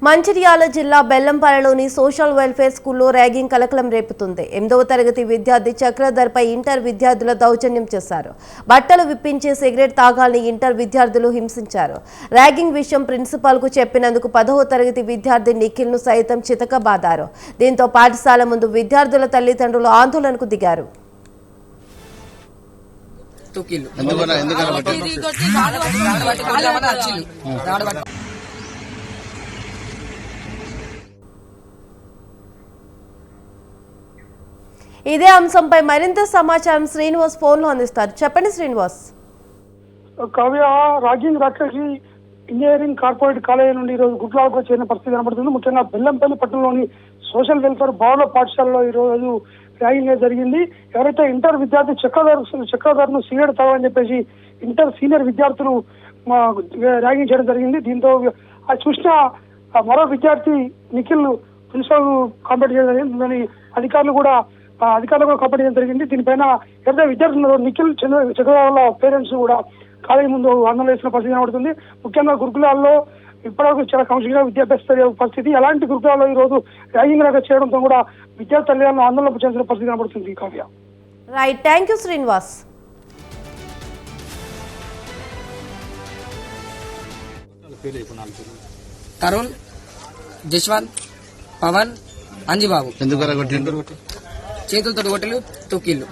మంచిర్యాల జిల్లా బెల్లంపల్లిలోని social welfare స్కూల్లో ragging కలకలం రేపుతుంది. 8వ తరగతి విద్యార్థి చక్రధర్పై ఇంటర్ విద్యార్థుల దౌర్జన్యం చేశారు. బట్టలు విప్పించి సిగరెట్ తాగాలని ఇంటర్ విద్యార్థులు హింసించారు. ర్యాగింగ్ విషయం ప్రిన్సిపాల్కు చెప్పినందుకు 10వ తరగతి విద్యార్థి నిఖిల్ను సైతం చితకబాదారు. దీంతో పాఠశాల ముందు విద్యార్థుల తల్లిదండ్రులు ఆందోళనకు దిగారు. ఇదే అంశంపై మరింత సమాచారం శ్రీనివాస్ ఫోన్ లో అందిస్తారు. చెప్పండి శ్రీనివాస్. కావ్య, రాగింగ్ రాక్షసి ఇంజనీరింగ్ కార్పొరేట్ కాలేజీ నుండి ఈరోజు గుట్లాలకు చేరిన పరిస్థితి కనబడుతుంది. ముఖ్యంగా బెల్లంపల్లి పట్టణంలోని సోషల్ వెల్ఫేర్ బావుల పాఠశాలలో ఈరోజు ర్యాగింగ్ జరిగింది. ఎవరైతే ఇంటర్ విద్యార్థి చక్రధర్ను సిగరెట్ తాగని చెప్పేసి ఇంటర్ సీనియర్ విద్యార్థులు ర్యాగింగ్ చేయడం జరిగింది. దీంతో అది చూసిన మరో విద్యార్థి నిఖిల్ ప్రిన్సిపల్ కాంప్లైంట్ చేయడం జరిగింది. అధికారులు కూడా కంప్లైంట్ చేయడం జరిగింది. దీనిపైన ఎవరైతే విద్యార్థులు నిఖిల్ చక్రధర్ల పేరెంట్స్ కూడా కాలేజీ ముందు ఆందోళన చేసిన పరిస్థితి కనబడుతుంది. ముఖ్యంగా గురుకులాల్లో ఇప్పటివరకు చాలా కౌన్సిలింగ్ విద్యాభ్యాస పరిస్థితి. అలాంటి గురుకులాల్లో ఈ రోజు ర్యాగింగ్ లాగా చేయడంతో కూడా విద్యార్థి తల్లిదండ్రులు ఆందోళన చేసిన పరిస్థితి కనబడుతుంది. Kavya, right, thank you Srinivas. Tarun, Jaswanth, Pavan, Anjibabu చేతులతో కొట్టలు తొక్కిళ్ళు.